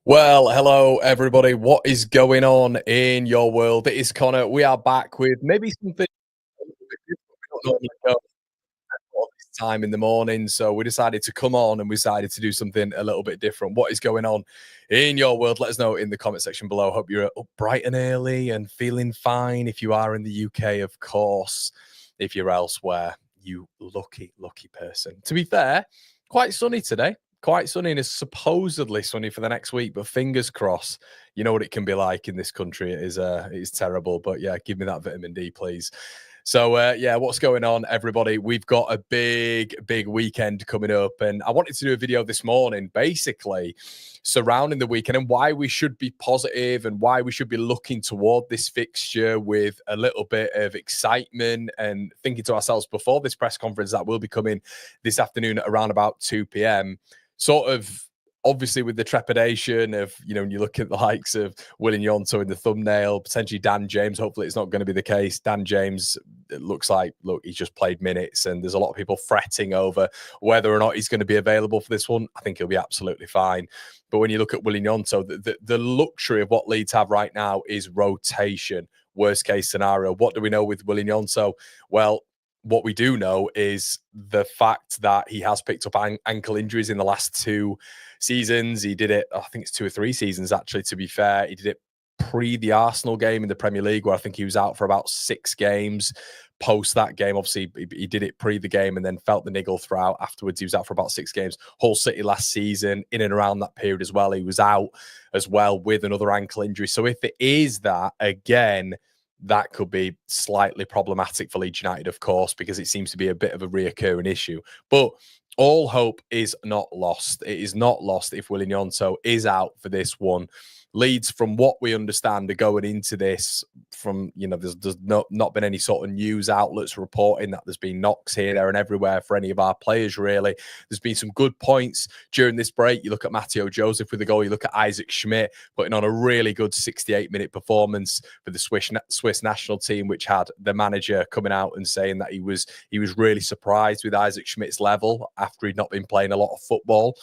Well, hello everybody. What is going on in your world? It is Connor. We are back with maybe something a little bit different. We don't normally go at this time in the morning, so we decided to come on and we decided to do something a little bit different. What is going on in your world? Let us know in the comment section below. Hope you're up bright and early and feeling fine. If you are in the UK, of course. If you're elsewhere, you lucky person. To be fair, quite sunny today. Quite sunny, and it's supposedly sunny for the next week, but fingers crossed. You know what it can be like in this country. It is terrible. But yeah, give me that vitamin D, please. So yeah, what's going on, everybody? We've got a big weekend coming up, and I wanted to do a video this morning, basically surrounding the weekend and why we should be positive and why we should be looking toward this fixture with a little bit of excitement and thinking to ourselves before this press conference that will be coming this afternoon at around about 2 p.m. Sort of obviously with the trepidation of, when you look at the likes of Gnonto in the thumbnail, potentially Dan James. Hopefully it's not going to be the case. Dan James, it looks like, he's just played minutes, and there's a lot of people fretting over whether or not he's going to be available for this one. I think he'll be absolutely fine. But when you look at Gnonto, the luxury of what Leeds have right now is rotation. Worst case scenario. What do we know with Gnonto? Well, what we do know is the fact that he has picked up ankle injuries in the last 2 seasons. He did it, I think it's 2 or 3 seasons, actually, to be fair. He did it pre the Arsenal game in the Premier League, where I think he was out for about 6 games. Post that game, obviously, he did it pre the game and then felt the niggle throughout. Afterwards, he was out for about 6 games. Hull City last season, in and around that period as well, he was out as well with another ankle injury. So if it is that, again, that could be slightly problematic for Leeds United, of course, because it seems to be a bit of a reoccurring issue. But all hope is not lost. It is not lost if Gnonto is out for this one. Leeds, from what we understand, are going into this from, there's not been any sort of news outlets reporting that there's been knocks here, there, and everywhere for any of our players, really. There's been some good points during this break. You look at Matteo Joseph with the goal. You look at Isaac Schmidt putting on a really good 68-minute performance for the Swiss national team, which had the manager coming out and saying that he was really surprised with Isaac Schmidt's level after he'd not been playing a lot of football.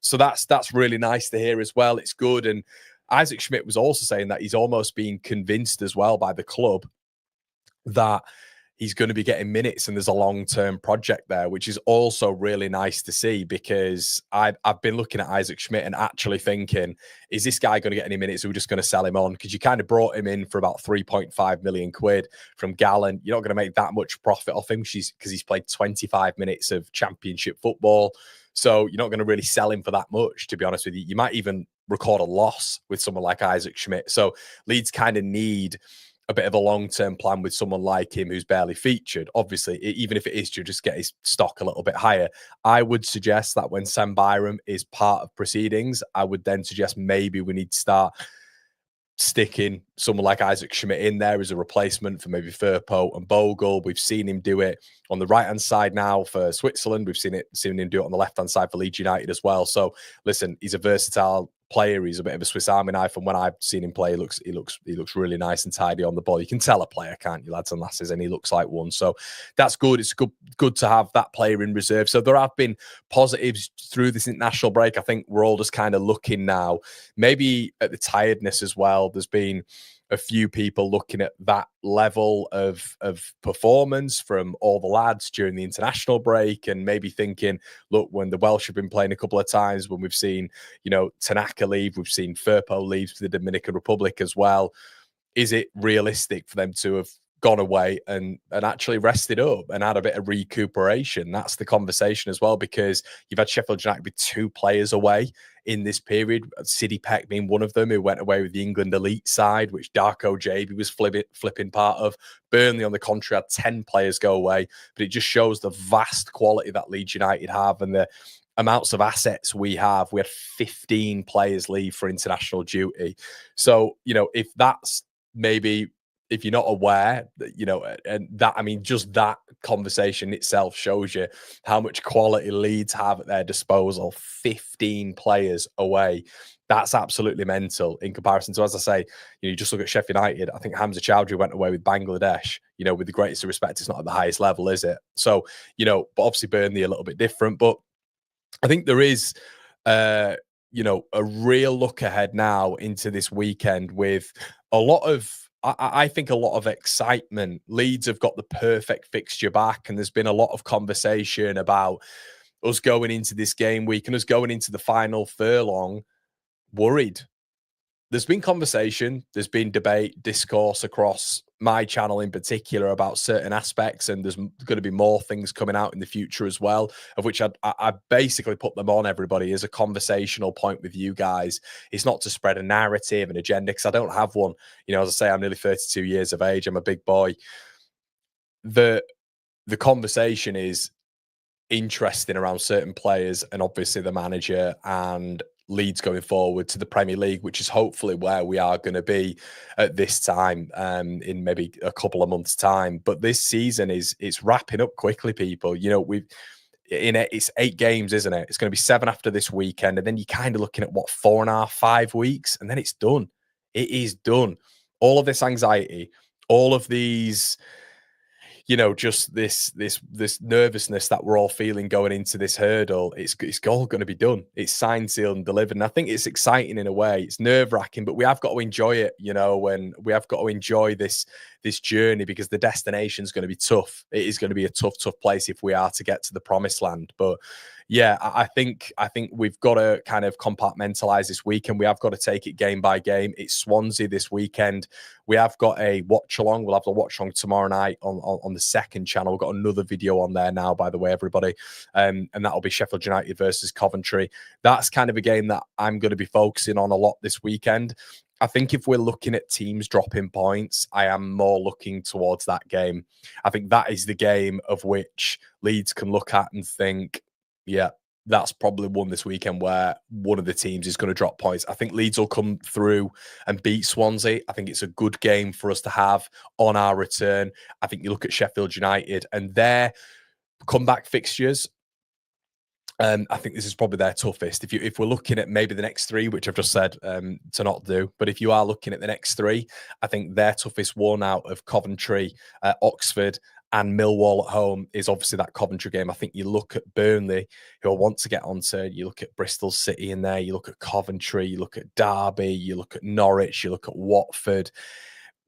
So that's really nice to hear as well. It's good. And Isaac Schmidt was also saying that he's almost being convinced as well by the club that he's going to be getting minutes and there's a long-term project there, which is also really nice to see, because I've been looking at Isaac Schmidt and actually thinking, is this guy going to get any minutes? Or are we just going to sell him on? Because you kind of brought him in for about 3.5 million quid from Gallen. You're not going to make that much profit off him because he's played 25 minutes of championship football. So you're not going to really sell him for that much, to be honest with you. You might even record a loss with someone like Isaac Schmidt. So Leeds kind of need a bit of a long-term plan with someone like him who's barely featured. Obviously, even if it is to just get his stock a little bit higher, I would suggest that when Sam Byram is part of proceedings, I would then suggest maybe we need to start sticking someone like Isaac Schmidt in there as a replacement for maybe Firpo and Bogle. We've seen him do it on the right-hand side now for Switzerland. We've seen him do it on the left-hand side for Leeds United as well. So listen, he's a versatile player. He's a bit of a Swiss Army knife, and when I've seen him play, he looks really nice and tidy on the ball. You can tell a player, can't you, lads and lasses? And he looks like one. So that's good. It's good to have that player in reserve. So there have been positives through this international break. I think we're all just kind of looking now, maybe at the tiredness as well. There's been a few people looking at that level of performance from all the lads during the international break and maybe thinking, look, when the Welsh have been playing a couple of times, when we've seen, Tanaka leave, we've seen Firpo leave to the Dominican Republic as well, is it realistic for them to have gone away and actually rested up and had a bit of recuperation? That's the conversation as well, because you've had Sheffield United with 2 players away in this period, City Peck being one of them, who went away with the England elite side, which Darko JB was flipping part of. Burnley, on the contrary, had 10 players go away, but it just shows the vast quality that Leeds United have and the amounts of assets we have. We had 15 players leave for international duty. So, if that's maybe, if you're not aware, and that, I mean, just that conversation itself shows you how much quality Leeds have at their disposal. 15 players away. That's absolutely mental in comparison to, as I say, you just look at Sheffield United. I think Hamza Chowdhury went away with Bangladesh, with the greatest of respect. It's not at the highest level, is it? So, but obviously Burnley a little bit different. But I think there is, a real look ahead now into this weekend with a lot of I think a lot of excitement. Leeds have got the perfect fixture back, and there's been a lot of conversation about us going into this game week and us going into the final furlong worried. There's been conversation, there's been debate, discourse across my channel in particular about certain aspects, and there's going to be more things coming out in the future as well, of which I basically put them on everybody as a conversational point with you guys. It's not to spread a narrative, an agenda, because I don't have one. As I say, I'm nearly 32 years of age. I'm a big boy. The conversation is interesting around certain players and obviously the manager and Leeds going forward to the Premier League, which is hopefully where we are going to be at this time in maybe a couple of months' time. But this season it's wrapping up quickly, people. It's 8 games, isn't it? It's going to be 7 after this weekend, and then you're kind of looking at what 4.5, 5 weeks, and then it's done. It is done. All of this anxiety, all of these just this nervousness that we're all feeling going into this hurdle, it's all going to be done. It's signed, sealed, and delivered. And I think it's exciting in a way. It's nerve-wracking, but we have got to enjoy it, and we have got to enjoy this journey, because the destination is going to be tough. It is going to be a tough place if we are to get to the promised land. But yeah, I think we've got to kind of compartmentalize this weekend. We have got to take it game by game. It's Swansea this weekend. We have got a watch along. We'll have the watch along tomorrow night on the second channel. We've got another video on there now, by the way, everybody. And that'll be Sheffield United versus Coventry. That's kind of a game that I'm going to be focusing on a lot this weekend. I think if we're looking at teams dropping points, I am more looking towards that game. I think that is the game of which Leeds can look at and think, yeah, that's probably one this weekend where one of the teams is going to drop points. I think Leeds will come through and beat Swansea. I think it's a good game for us to have on our return. I think you look at Sheffield United and their comeback fixtures. I think this is probably their toughest. If we're looking at maybe the next 3, which I've just said to not do, but if you are looking at the next 3, I think their toughest one out of Coventry, Oxford, and Millwall at home is obviously that Coventry game. I think you look at Burnley, who I want to get onto. You look at Bristol City in there. You look at Coventry. You look at Derby. You look at Norwich. You look at Watford.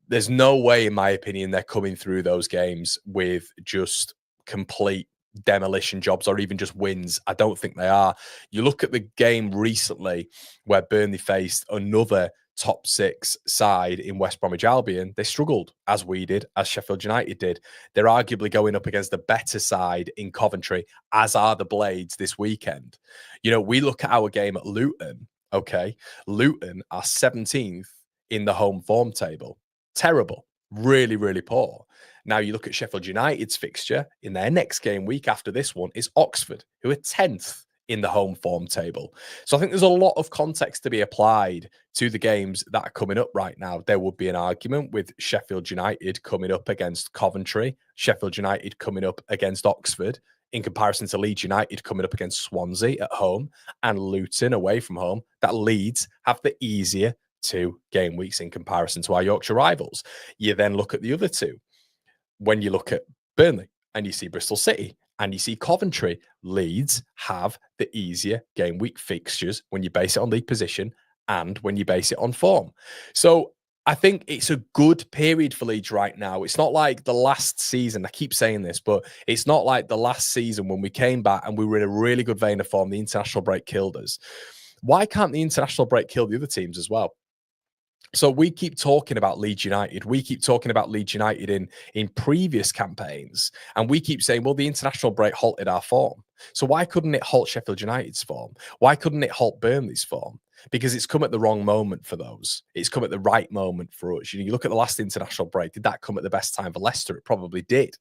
There's no way, in my opinion, they're coming through those games with just complete demolition jobs or even just wins. I don't think they are. You look at the game recently where Burnley faced another top 6 side in West Bromwich Albion. They struggled, as we did, as Sheffield United did. They're arguably going up against the better side in Coventry, as are the Blades this weekend. We look at our game at Luton, okay? Luton are 17th in the home form table. Terrible. Really, really poor. Now you look at Sheffield United's fixture in their next game week after this one is Oxford, who are 10th in the home form table. So I think there's a lot of context to be applied to the games that are coming up right now. There would be an argument with Sheffield United coming up against Coventry, Sheffield United coming up against Oxford, in comparison to Leeds United coming up against Swansea at home and Luton away from home, that Leeds have the easier 2 game weeks in comparison to our Yorkshire rivals. You then look at the other 2. When you look at Burnley and you see Bristol City and you see Coventry, Leeds have the easier game week fixtures when you base it on league position and when you base it on form. So I think it's a good period for Leeds right now. It's not like the last season. I keep saying this, but it's not like the last season when we came back and we were in a really good vein of form. The international break killed us. Why can't the international break kill the other teams as well? So we keep talking about Leeds United. We keep talking about Leeds United in previous campaigns. And we keep saying, well, the international break halted our form. So why couldn't it halt Sheffield United's form? Why couldn't it halt Burnley's form? Because it's come at the wrong moment for those. It's come at the right moment for us. You look at the last international break. Did that come at the best time for Leicester? It probably did.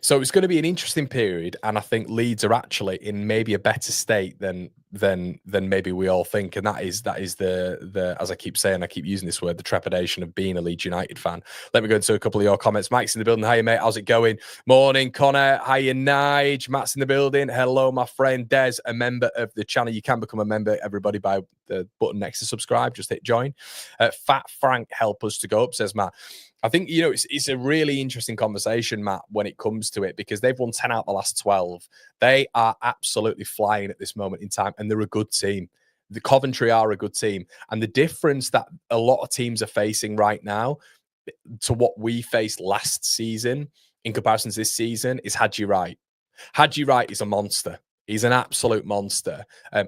So it's going to be an interesting period, and I think Leeds are actually in maybe a better state than than maybe we all think, and that is the as I keep saying, I keep using this word, the trepidation of being a Leeds United fan. Let me go into a couple of your comments. Mike's in the building. Hiya, mate. How's it going? Morning, Connor. Hiya, Nige. Matt's in the building. Hello, my friend Des, a member of the channel. You can become a member, everybody, by the button next to subscribe. Just hit join. Fat Frank, help us to go up, says Matt. I think, it's a really interesting conversation, Matt, when it comes to it, because they've won 10 out of the last 12. They are absolutely flying at this moment in time, and they're a good team. The Coventry are a good team. And the difference that a lot of teams are facing right now to what we faced last season in comparison to this season is Haji Wright. Haji Wright is a monster. He's an absolute monster.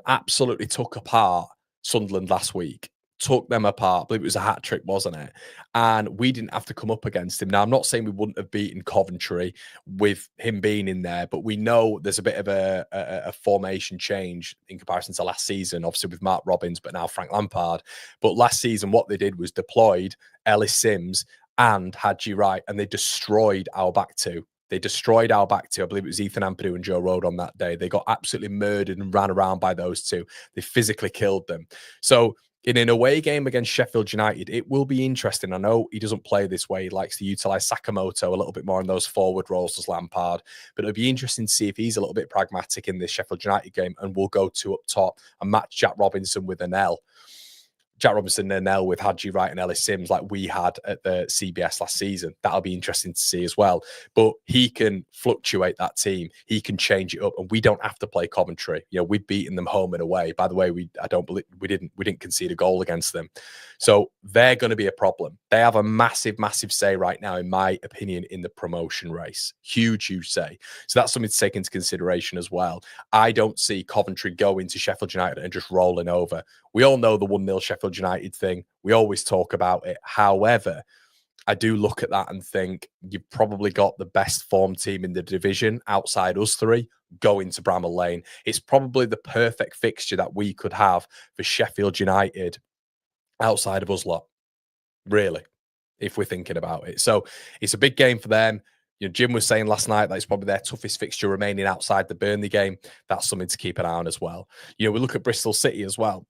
Absolutely took apart Sunderland last week. Took them apart. I believe it was a hat trick, wasn't it? And we didn't have to come up against him. Now, I'm not saying we wouldn't have beaten Coventry with him being in there, but we know there's a bit of a formation change in comparison to last season, obviously with Mark Robbins, but now Frank Lampard. But last season, what they did was deployed Ellis Sims and Haji Wright, and they destroyed our back two. They destroyed our back two. I believe it was Ethan Ampadu and Joe Road on that day. They got absolutely murdered and ran around by those two. They physically killed them. So in an away game against Sheffield United, it will be interesting. I know he doesn't play this way. He likes to utilize Sakamoto a little bit more in those forward roles as Lampard. But it'll be interesting to see if he's a little bit pragmatic in this Sheffield United game and we'll go two up top and match Jack Robinson with an L. Jack Robinson and L with Haji Wright and Ellis Sims like we had at the CBS last season. That'll be interesting to see as well. But he can fluctuate that team. He can change it up, and we don't have to play Coventry. We've beaten them home and away. By the way, we didn't concede a goal against them. So they're going to be a problem. They have a massive, massive say right now, in my opinion, in the promotion race. Huge, huge say. So that's something to take into consideration as well. I don't see Coventry going to Sheffield United and just rolling over. We all know the 1-0 Sheffield United thing. We always talk about it. However, I do look at that and think you've probably got the best form team in the division outside us three going to Bramall Lane. It's probably the perfect fixture that we could have for Sheffield United outside of us lot, really, if we're thinking about it. So it's a big game for them. Jim was saying last night that it's probably their toughest fixture remaining outside the Burnley game. That's something to keep an eye on as well. We look at Bristol City as well.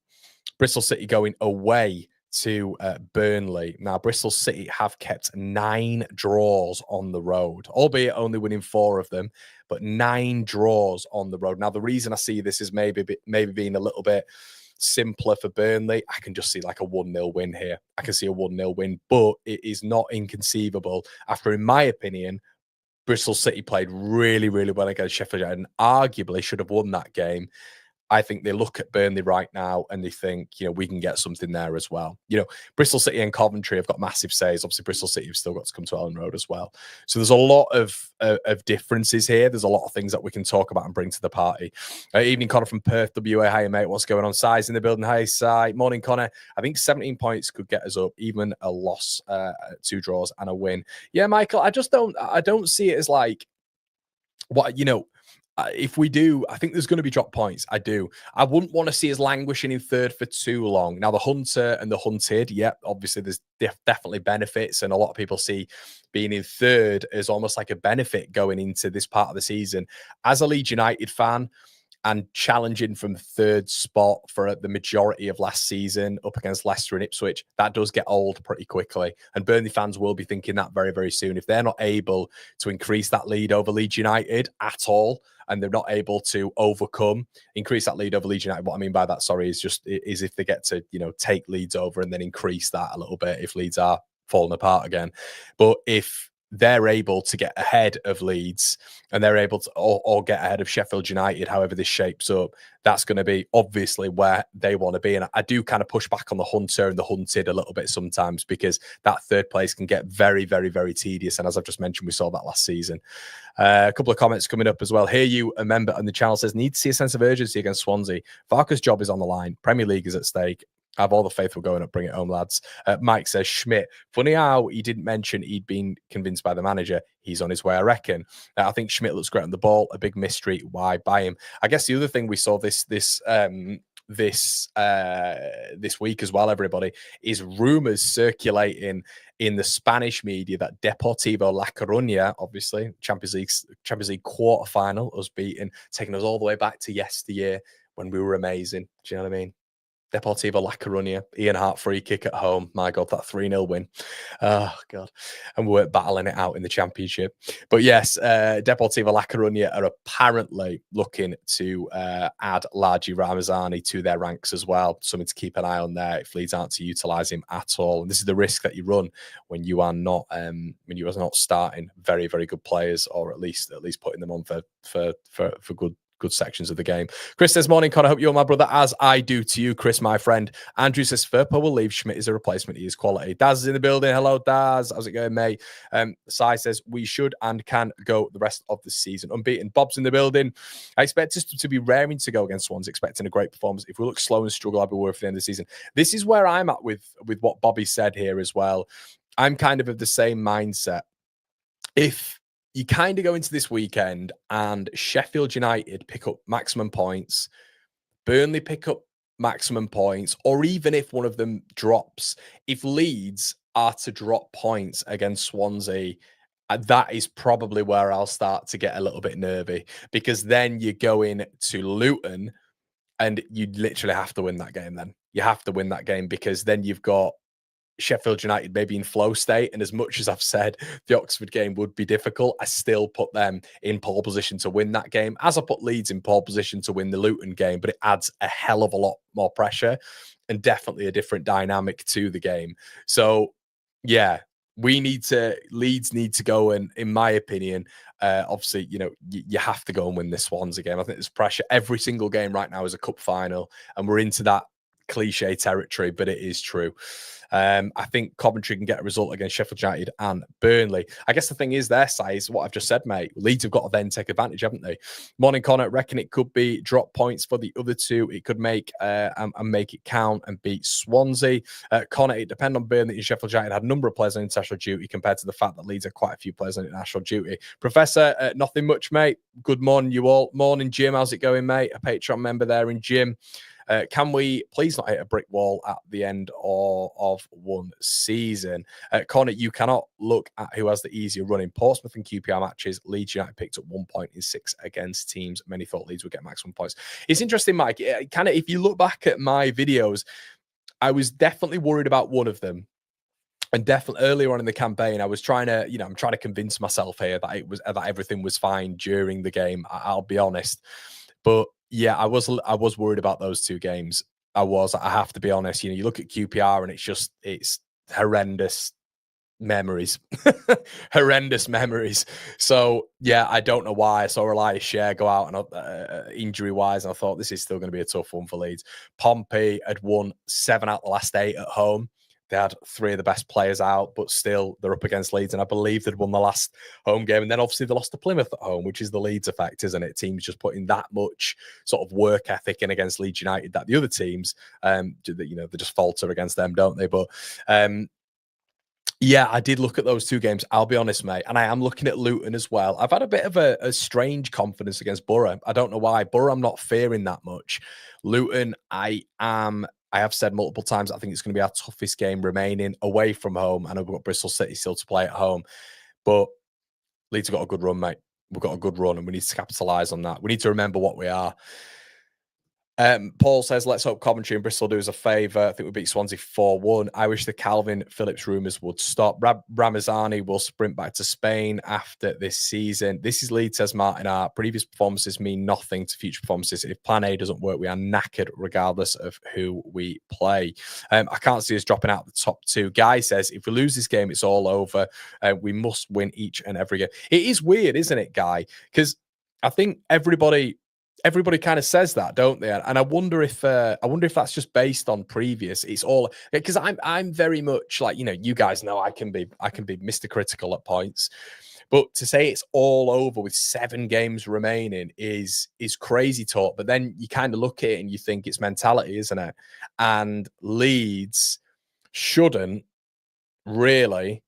Bristol City going away to Burnley. Now, Bristol City have kept 9 draws on the road, albeit only winning 4 of them, but 9 draws on the road. Now, the reason I see this is maybe being a little bit simpler for Burnley. I can just see like a 1-0 win here. I can see a 1-0 win, but it is not inconceivable after, in my opinion, Bristol City played really, really well against Sheffield United and arguably should have won that game. I think they look at Burnley right now and they think, we can get something there as well. Bristol City and Coventry have got massive says. Obviously, Bristol City have still got to come to Ellen Road as well. So there's a lot of differences here. There's a lot of things that we can talk about and bring to the party. Evening, Connor from Perth, WA. Hi, mate. What's going on? Si's in the building. Hi, Si. Morning, Connor. I think 17 points could get us up, even a loss, 2 draws and a win. Yeah, Michael, I don't see it as like, if we do, I think there's going to be drop points. I do. I wouldn't want to see us languishing in third for too long. Now, the hunter and the hunted, obviously there's definitely benefits, and a lot of people see being in third as almost like a benefit going into this part of the season. As a Leeds United fan, and challenging from third spot for the majority of last season up against Leicester and Ipswich, that does get old pretty quickly. And Burnley fans will be thinking that very, very soon. If they're not able to increase that lead over Leeds United at all, and they're not able to increase that lead over Leeds United, what I mean by that, sorry, is if they get to, take Leeds over and then increase that a little bit if Leeds are falling apart again. But if they're able to get ahead of Leeds and they're able to or get ahead of Sheffield United, however this shapes up, that's going to be obviously where they want to be. And I do kind of push back on the hunter and the hunted a little bit sometimes, because that third place can get very, very, very tedious. And as I've just mentioned, we saw that last season. A couple of comments coming up as well. Here, you, a member on the channel, says, need to see a sense of urgency against Swansea. Varka's job is on the line. Premier League is at stake. I have all the faith we're going up. Bring it home, lads. Mike says, Schmidt. Funny how he didn't mention he'd been convinced by the manager. He's on his way, I reckon. I think Schmidt looks great on the ball. A big mystery. Why buy him? I guess the other thing we saw this week as well, everybody, is rumours circulating in the Spanish media that Deportivo La Coruña, obviously Champions League quarterfinal, us beating, taking us all the way back to yesteryear, when we were amazing. Do you know what I mean? Deportivo La Coruña, Ian Hart free kick at home. My God, that 3-0 win. Oh, God. And we weren't battling it out in the championship. But yes, Deportivo La Coruña are apparently looking to add Largi Ramazani to their ranks as well. Something to keep an eye on there if Leeds aren't to utilise him at all. And this is the risk that you run when you are not starting very, very good players, or at least putting them on for good sections of the game. Chris says, morning, Conor. I hope you're my brother, as I do to you, Chris, my friend. Andrew says, Firpo will leave. Schmidt is a replacement. He is quality. Daz is in the building. Hello, Daz. How's it going, mate? Sai says, we should and can go the rest of the season unbeaten. Bob's in the building. I expect us to be raring to go against Swans, expecting a great performance. If we look slow and struggle, I'll be worried for the end of the season. This is where I'm at with what Bobby said here as well. I'm kind of the same mindset. If you kind of go into this weekend and Sheffield United pick up maximum points, Burnley pick up maximum points, or even if one of them drops, if Leeds are to drop points against Swansea, that is probably where I'll start to get a little bit nervy, because then you go in to Luton and you literally have to win that game then. You have to win that game, because then you've got Sheffield United maybe in flow state. And as much as I've said the Oxford game would be difficult, I still put them in pole position to win that game, as I put Leeds in pole position to win the Luton game. But it adds a hell of a lot more pressure and definitely a different dynamic to the game. So, yeah, Leeds need to go, and in my opinion, obviously, you have to go and win this Swansea game. I think there's pressure. Every single game right now is a cup final, and we're into that cliche territory, but it is true. I think Coventry can get a result against Sheffield United and Burnley. I guess the thing is their size, what I've just said, mate. Leeds have got to then take advantage, haven't they? Morning, Conor. Reckon it could be drop points for the other two. It could make and make it count and beat Swansea. Conor, it depends on Burnley and Sheffield United had a number of players on international duty compared to the fact that Leeds had quite a few players on international duty. Professor, nothing much, mate. Good morning, you all. Morning, Jim. How's it going, mate? A Patreon member there in Jim. Can we please not hit a brick wall at the end of one season? Conor, you cannot look at who has the easier run in Portsmouth and QPR matches. Leeds United picked up 1 point in 6 against teams many thought Leeds would get maximum points. It's interesting, Mike. If you look back at my videos, I was definitely worried about one of them. And definitely earlier on in the campaign, I was trying to, I'm trying to convince myself here that everything was fine during the game. I'll be honest. But yeah, I was worried about those two games. I have to be honest. You look at QPR and it's horrendous memories. Horrendous memories. So yeah, I don't know why. I saw Elias Share go out and injury wise, and I thought this is still going to be a tough one for Leeds. Pompey had won 7 out of the last 8 at home. They had 3 of the best players out, but still they're up against Leeds. And I believe they'd won the last home game. And then obviously they lost to Plymouth at home, which is the Leeds effect, isn't it? Teams just putting that much sort of work ethic in against Leeds United that the other teams, they just falter against them, don't they? But yeah, I did look at those 2 games. I'll be honest, mate. And I am looking at Luton as well. I've had a bit of a strange confidence against Borough. I don't know why. Borough, I'm not fearing that much. Luton, I have said multiple times, I think it's going to be our toughest game remaining away from home. I know we've got Bristol City still to play at home, but Leeds have got a good run, mate. We've got a good run and we need to capitalise on that. We need to remember what we are. Paul says, let's hope Coventry and Bristol do us a favour. I think we beat Swansea 4-1. I wish the Calvin Phillips rumours would stop. Ramazani will sprint back to Spain after this season. This is Leeds, says Martin. Our previous performances mean nothing to future performances. If plan A doesn't work, we are knackered regardless of who we play. I can't see us dropping out the top 2. Guy says, if we lose this game, it's all over. We must win each and every game. It is weird, isn't it, Guy? Because I think everybody kind of says that, don't they? And I wonder if that's just based on previous. It's all because I'm very much like, you guys know I can be Mr. Critical at points, but to say it's all over with 7 games remaining is crazy talk. But then you kind of look at it and you think it's mentality, isn't it? And Leeds shouldn't really.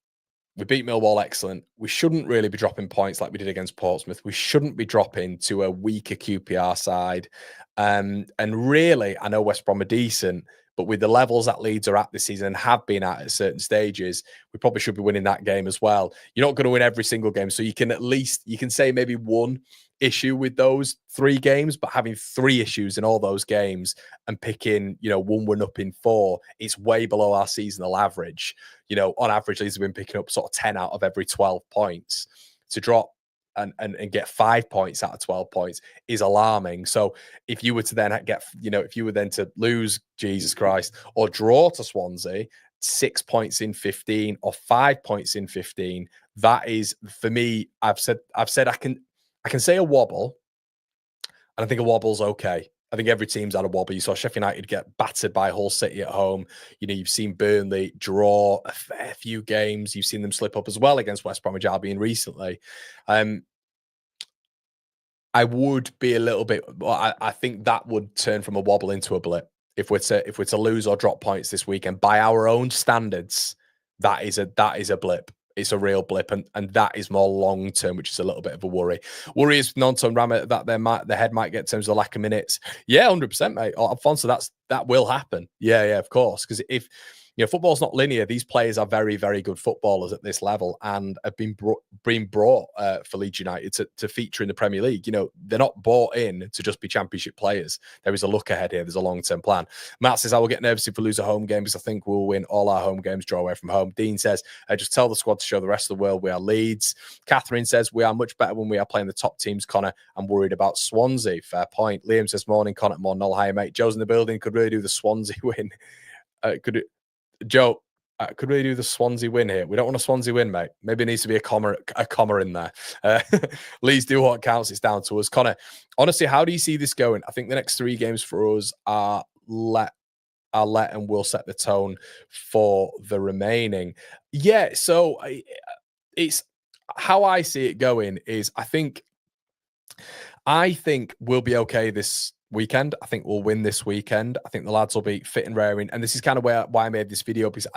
We beat Millwall, excellent. We shouldn't really be dropping points like we did against Portsmouth. We shouldn't be dropping to a weaker QPR side. And really, I know West Brom are decent, but with the levels that Leeds are at this season and have been at certain stages, we probably should be winning that game as well. You're not going to win every single game, so you can say maybe 1 issue with those 3 games, but having 3 issues in all those games and picking, 1 win up in 4, it's way below our seasonal average. On average, Leeds have been picking up sort of 10 out of every 12 points. To drop and get 5 points out of 12 points is alarming. So if you were to then get, if you were then to lose, Jesus Christ, or draw to Swansea, 6 points in 15 or 5 points in 15, that is, for me, I've said I can say a wobble, and I think a wobble's okay. I think every team's had a wobble. You saw Sheffield United get battered by Hull City at home. You've seen Burnley draw a fair few games. You've seen them slip up as well against West Bromwich Albion recently. I would be a little bit. Well, I think that would turn from a wobble into a blip if we're to lose or drop points this weekend by our own standards. That is a blip. It's a real blip, and that is more long term, which is a little bit of a worry. Worry is Gnonto and Rama that their head might get in terms of the lack of minutes. Yeah, 100%, mate. Alfonso, that will happen. Yeah, of course. Because if football's not linear, these players are very, very good footballers at this level and have been brought for Leeds United to feature in the Premier League. They're not bought in to just be Championship players. There is a look ahead here. There's a long-term plan. Matt says, I will get nervous if we lose a home game because I think we'll win all our home games, draw away from home. Dean says, just tell the squad to show the rest of the world we are Leeds. Catherine says, we are much better when we are playing the top teams, Conor. I'm worried about Swansea. Fair point. Liam says, morning, Conor. More null higher, mate. Joe's in the building. Could really do the Swansea win. Joe, could we do the Swansea win here? We don't want a Swansea win, mate. Maybe it needs to be a comma in there. Leeds do what counts. It's down to us. Conor, honestly, how do you see this going? I think the next 3 games for us are let and will set the tone for the remaining. Yeah, so it's how I see it going is I think we'll be okay this weekend. I think we'll win this weekend. I think the lads will be fit and raring. And this is kind of why I made this video, because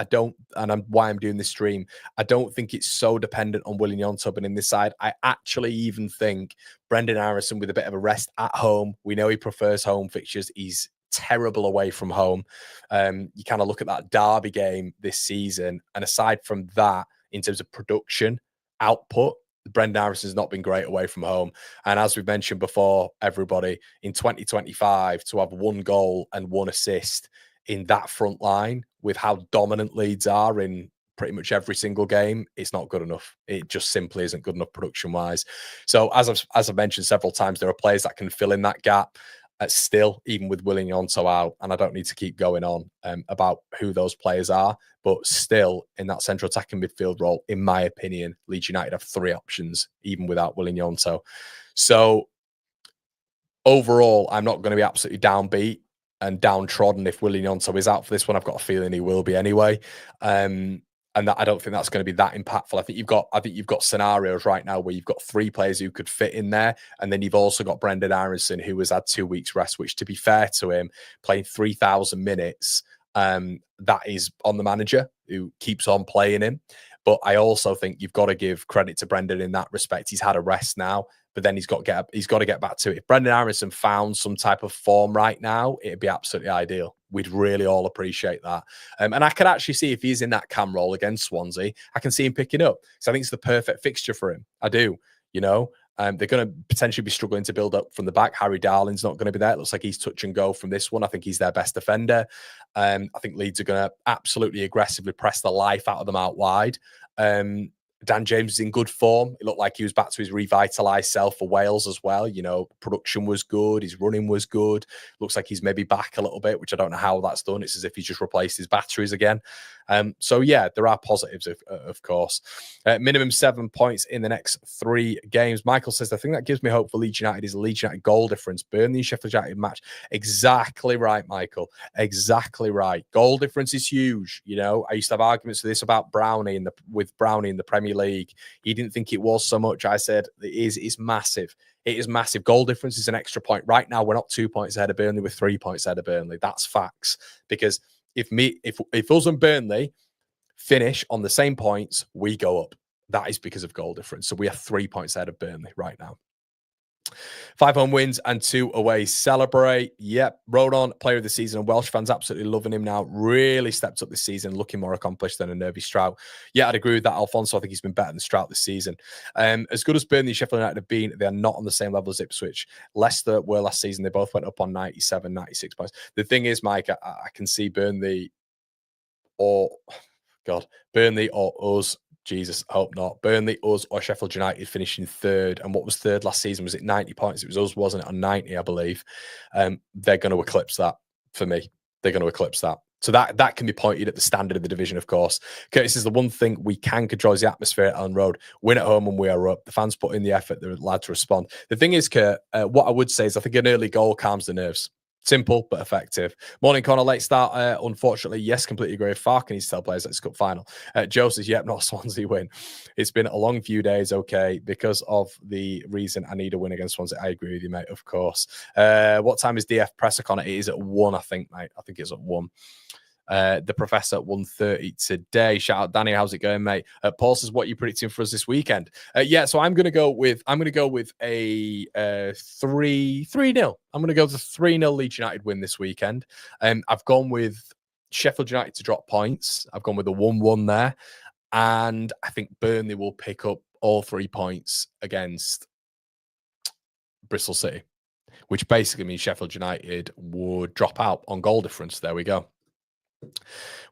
why I'm doing this stream. I don't think it's so dependent on Willian Gnonto in this side. I actually even think Brendan Harrison with a bit of a rest at home. We know he prefers home fixtures. He's terrible away from home. You kind of look at that Derby game this season, and aside from that, in terms of production, output, Brendan Harrison's not been great away from home. And as we've mentioned before, everybody, in 2025, to have 1 goal and 1 assist in that front line with how dominant Leeds are in pretty much every single game, it's not good enough. It just simply isn't good enough production-wise. So as I've mentioned several times, there are players that can fill in that gap. Still, even with Willian Gnonto out, and I don't need to keep going on about who those players are, but still in that central attacking midfield role, in my opinion, Leeds United have 3 options, even without Willian Gnonto. So overall, I'm not going to be absolutely downbeat and downtrodden if Willian Gnonto is out for this one. I've got a feeling he will be anyway. And that I don't think that's going to be that impactful. I think you've got scenarios right now where you've got 3 players who could fit in there, and then you've also got Brendan Harrison, who has had 2 weeks rest, which, to be fair to him, playing 3,000 minutes, that is on the manager who keeps on playing him. But I also think you've got to give credit to Brendan in that respect. He's had a rest now, but then he's got to get back to it. If Brendan Harrison found some type of form right now, it'd be absolutely ideal. We'd really all appreciate that. And I could actually see, if he's in that cam role against Swansea, I can see him picking up. So I think it's the perfect fixture for him. I do, they're going to potentially be struggling to build up from the back. Harry Darling's not going to be there. It looks like he's touch and go from this one. I think he's their best defender. I think Leeds are going to absolutely aggressively press the life out of them out wide. Dan James is in good form. It looked like he was back to his revitalised self for Wales as well. Production was good. His running was good. Looks like he's maybe back a little bit, which I don't know how that's done. It's as if he's just replaced his batteries again. So, yeah, there are positives, of course. Minimum 7 points in the next 3 games. Michael says, the thing that gives me hope for Leeds United is the Leeds United goal difference. Burnley and Sheffield United match. Exactly right, Michael. Exactly right. Goal difference is huge. I used to have arguments for this about Brownie with Brownie in the Premier League. He didn't think it was so much. I said it's massive. It is massive. Goal difference is an extra point. Right now, we're not 2 points ahead of Burnley. We're 3 points ahead of Burnley. That's facts. Because if us and Burnley finish on the same points, we go up. That is because of goal difference. So we are 3 points ahead of Burnley right now. 5 home wins and 2 away. Celebrate. Yep. Rodon, player of the season. And Welsh fans absolutely loving him now. Really stepped up this season, looking more accomplished than a nervy Strout. Yeah, I'd agree with that, Alfonso. I think he's been better than Strout this season. As good as Burnley and Sheffield United have been, they are not on the same level as Ipswich. Leicester were last season. They both went up on 97, 96 points. The thing is, Mike, I can see Burnley or, God, Burnley or us. Jesus, I hope not. Burnley, us, or Sheffield United finishing third. And what was third last season? Was it 90 points? It was us, wasn't it? On 90, I believe. They're going to eclipse that for me. They're going to eclipse that. So that can be pointed at the standard of the division, of course. Curtis is the one thing we can control is the atmosphere at Ellen Road. Win at home when we are up. The fans put in the effort. They're allowed to respond. The thing is, Kurt, what I would say is I think an early goal calms the nerves. Simple but effective. Morning, Conor. Late start. Unfortunately, yes, completely agree. Farke needs to tell players that's cup final. Joe says, yep, not Swansea win. It's been a long few days, okay, because of the reason I need a win against Swansea. I agree with you, mate, of course. What time is DF presser, Conor? It is at 1, I think, mate. I think it's at 1. The professor at 1:30 today. Shout out Danny, how's it going, mate? Paul says, what are you predicting for us this weekend? Yeah, so I'm gonna go with a 3-0. I'm gonna go with a 3-0 Leeds United win this weekend. I've gone with Sheffield United to drop points. I've gone with a 1-1 there, and I think Burnley will pick up all 3 points against Bristol City, which basically means Sheffield United would drop out on goal difference. There we go.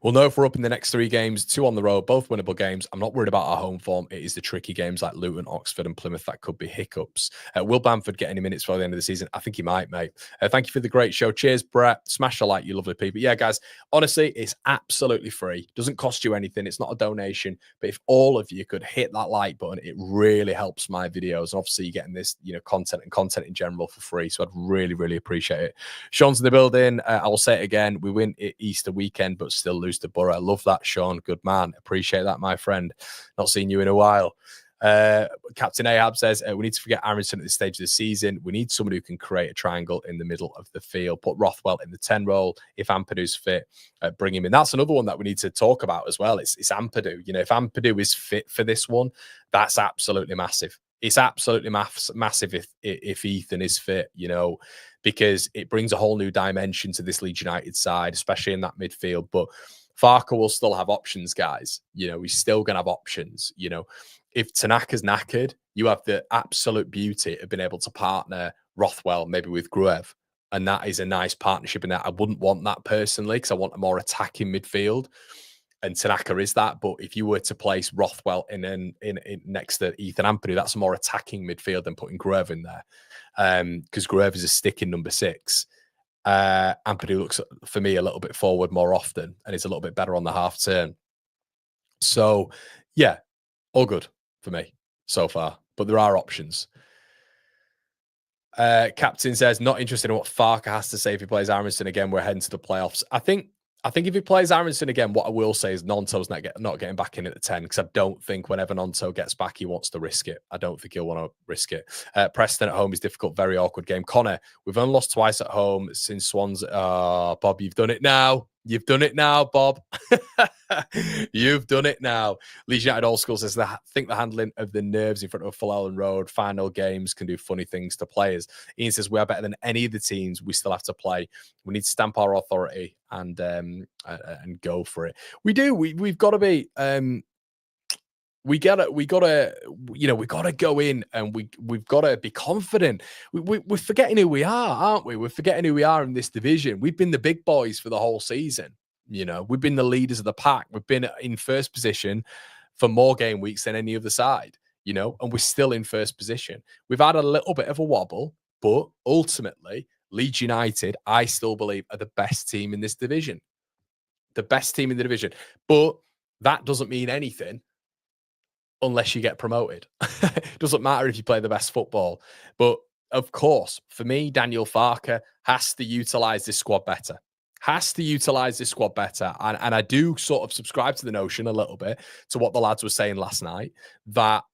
We'll know if we're up in the next 3 games, 2 on the road, both winnable games. I'm not worried about our home form. It is the tricky games like Luton, Oxford, and Plymouth that could be hiccups. Will Bamford get any minutes for the end of the season? I think he might, mate. Thank you for the great show. Cheers, Brett. Smash a like, you lovely people. Yeah, guys, honestly, it's absolutely free. Doesn't cost you anything. It's not a donation. But if all of you could hit that like button, it really helps my videos. And obviously, you're getting this, content and content in general for free. So I'd really, really appreciate it. Sean's in the building. I will say it again. We win Easter weekend, but still lose to Borough. I love that, Sean. Good man. Appreciate that, my friend. Not seen you in a while. Captain Ahab says, we need to forget Aronson at this stage of the season. We need someone who can create a triangle in the middle of the field. Put Rothwell in the 10 role. If Ampadu's fit, bring him in. That's another one that we need to talk about as well. It's Ampadu. If Ampadu is fit for this one, that's absolutely massive. It's absolutely massive if Ethan is fit, because it brings a whole new dimension to this Leeds United side, especially in that midfield. But Farke will still have options, guys. He's still going to have options. If Tanaka's knackered, you have the absolute beauty of being able to partner Rothwell maybe with Gruev. And that is a nice partnership in that. I wouldn't want that personally because I want a more attacking midfield. And Tanaka is that. But if you were to place Rothwell in next to Ethan Ampadu, that's a more attacking midfield than putting Gruev in there. Because Gruev is a stick in number 6. Ampadu looks, for me, a little bit forward more often and is a little bit better on the half turn. So, yeah, all good for me so far. But there are options. Captain says, not interested in what Farke has to say if he plays Aronson again. We're heading to the playoffs. I think if he plays Aronson again, what I will say is Gnonto's not getting back in at the 10 because I don't think whenever Gnonto gets back, he wants to risk it. I don't think he'll want to risk it. Preston at home is difficult, very awkward game. Conor, we've only lost twice at home since Swans. Bob, you've done it now. You've done it now, Bob. You've done it now. Leeds United Old School says, I think the handling of the nerves in front of a full Ellen Road final games can do funny things to players. Ian says, we are better than any of the teams we still have to play. We need to stamp our authority and go for it. We do. We've got to be. We gotta go in and we've got to be confident. We're forgetting who we are, aren't we? We're forgetting who we are in this division. We've been the big boys for the whole season. We've been the leaders of the pack. We've been in first position for more game weeks than any other side, and we're still in first position. We've had a little bit of a wobble, but ultimately, Leeds United, I still believe, are the best team in this division. The best team in the division. But that doesn't mean anything unless you get promoted. It doesn't matter if you play the best football. But of course, for me, Daniel Farke has to utilize this squad better. And I do sort of subscribe to the notion a little bit to what the lads were saying last night, that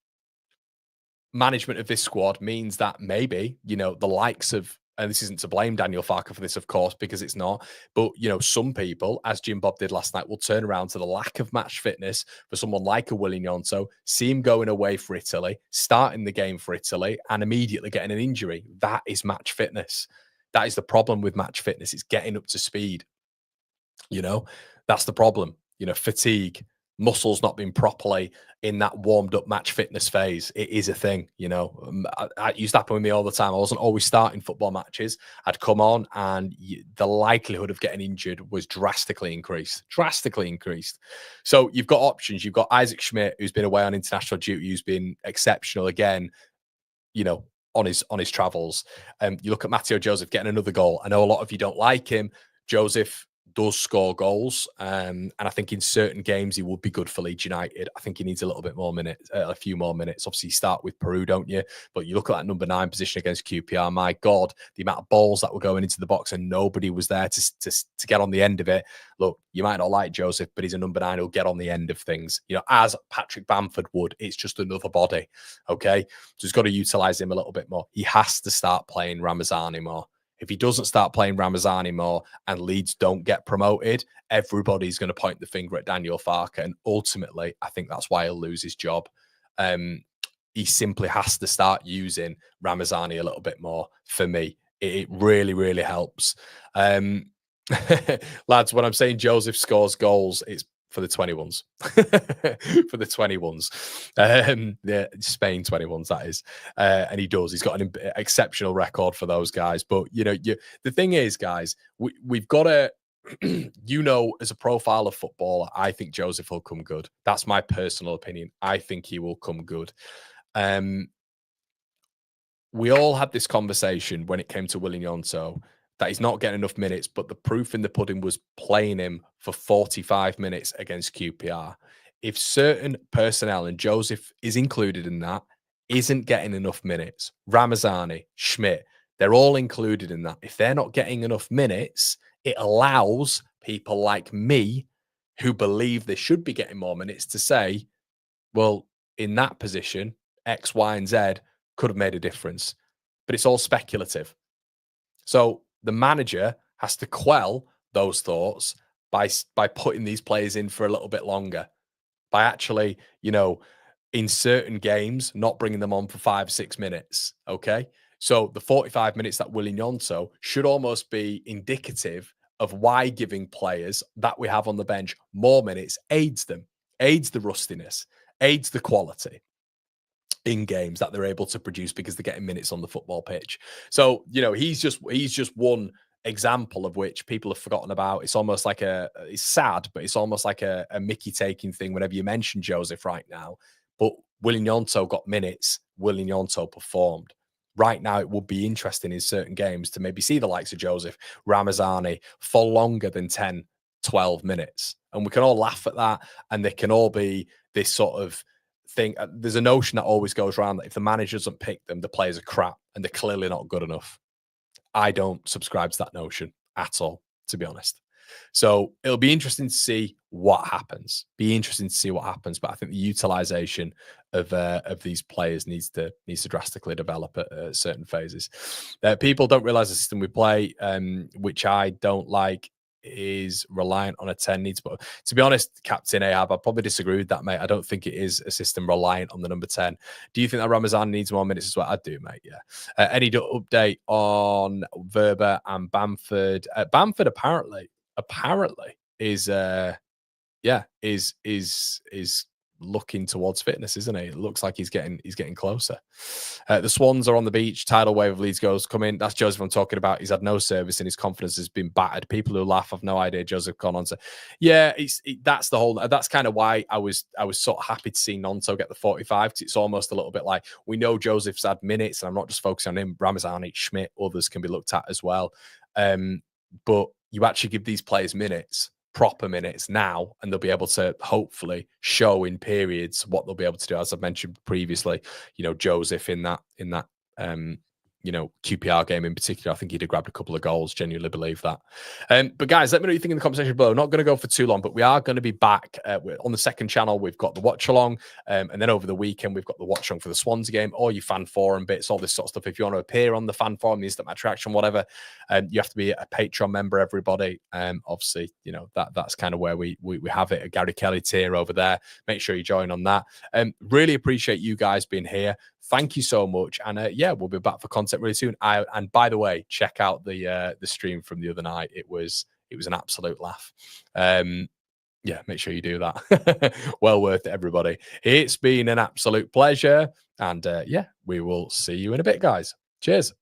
management of this squad means that maybe, the likes of and this isn't to blame Daniel Farker for this, of course, because it's not. But, some people, as Jim Bob did last night, will turn around to the lack of match fitness for someone like a Willie Gnonto, see him going away for Italy, starting the game for Italy, and immediately getting an injury. That is match fitness. That is the problem with match fitness. It's getting up to speed. You know, that's the problem. Fatigue, muscles not being properly in that warmed up match fitness phase. It is a thing. It used to happen with me all the time. I wasn't always starting football matches. I'd come on, and the likelihood of getting injured was drastically increased. Drastically increased. So you've got options. You've got Isaac Schmidt, who's been away on international duty, who's been exceptional again. On his travels. You look at Matteo Joseph getting another goal. I know a lot of you don't like him. Joseph does score goals, and I think in certain games he would be good for Leeds United. I think he needs a little bit more minutes, a few more minutes. Obviously, you start with Peru, don't you? But you look at that number 9 position against QPR. My God, the amount of balls that were going into the box and nobody was there to get on the end of it. Look, you might not like Joseph, but he's a number 9 who'll get on the end of things. As Patrick Bamford would. It's just another body. Okay, so he's got to utilize him a little bit more. He has to start playing Ramazani more. If he doesn't start playing Ramazani more and Leeds don't get promoted, everybody's going to point the finger at Daniel Farker. And ultimately, I think that's why he'll lose his job. He simply has to start using Ramazani a little bit more for me. It really, really helps. Lads, when I'm saying Joseph scores goals, it's for the 21s. For the 21s. Yeah, Spain 21s, that is. And he does. He's got an exceptional record for those guys. But, the thing is, guys, we've got to, as a profile of footballer, I think Joseph will come good. That's my personal opinion. I think he will come good. We all had this conversation when it came to Willie Gnonto that he's not getting enough minutes, but the proof in the pudding was playing him for 45 minutes against QPR. If certain personnel, and Joseph is included in that, isn't getting enough minutes, Ramazani, Schmidt, they're all included in that. If they're not getting enough minutes, it allows people like me who believe they should be getting more minutes to say, well, in that position, X, Y, and Z could have made a difference. But it's all speculative. So the manager has to quell those thoughts by putting these players in for a little bit longer, by actually, in certain games, not bringing them on for 5-6 minutes. Okay. So the 45 minutes that Willie Gnonto should almost be indicative of why giving players that we have on the bench more minutes aids them, aids the rustiness, aids the quality in games that they're able to produce because they're getting minutes on the football pitch. So, he's just one example of which people have forgotten about. It's almost like it's sad, but it's almost like a Mickey taking thing whenever you mention Joseph right now. But Willie Gnonto got minutes. Willie Gnonto performed. Right now, it would be interesting in certain games to maybe see the likes of Joseph, Ramazani for longer than 10, 12 minutes. And we can all laugh at that. And they can all be this sort of thing. There's a notion that always goes around that if the manager doesn't pick them, the players are crap and they're clearly not good enough. I don't subscribe to that notion at all, to be honest. So it'll be interesting to see what happens. But I think the utilization of these players needs to drastically develop at certain phases. People don't realize the system we play, which I don't like, is reliant on a 10 needs. But to be honest, Captain Ahab, I'd probably disagree with that, mate. I don't think it is a system reliant on the number 10. Do you think that Ramazan needs more minutes as well? I do, mate. Yeah. Any update on Verba and Bamford? Bamford apparently is looking towards fitness, isn't he? It looks like he's getting closer. The Swans are on the beach. Tidal wave of Leeds goals coming. That's Joseph I'm talking about. He's had no service and his confidence has been battered. People who laugh have no idea Joseph gone on to. Yeah, that's the whole. That's kind of why I was sort of happy to see Gnonto get the 45, because it's almost a little bit like we know Joseph's had minutes, and I'm not just focusing on him. Ramazani, Schmidt, others can be looked at as well. But you actually give these players minutes, proper minutes now, and they'll be able to hopefully show in periods what they'll be able to do. As I've mentioned previously, Joseph in that QPR game in particular. I think he'd have grabbed a couple of goals. Genuinely believe that. But guys, let me know what you think in the comment section below. Not going to go for too long, but we are going to be back on the second channel. We've got the watch along, and then over the weekend we've got the watch along for the Swansea game, or your fan forum bits, all this sort of stuff. If you want to appear on the fan forum, the instant match reaction, whatever, you have to be a Patreon member. Everybody, obviously, that's kind of where we have it. A Gary Kelly tier over there. Make sure you join on that. Really appreciate you guys being here. Thank you so much, and yeah, we'll be back for content really soon. And by the way, check out the stream from the other night. It was an absolute laugh. Yeah, make sure you do that. Well worth it, everybody. It's been an absolute pleasure, and yeah, we will see you in a bit, guys. Cheers.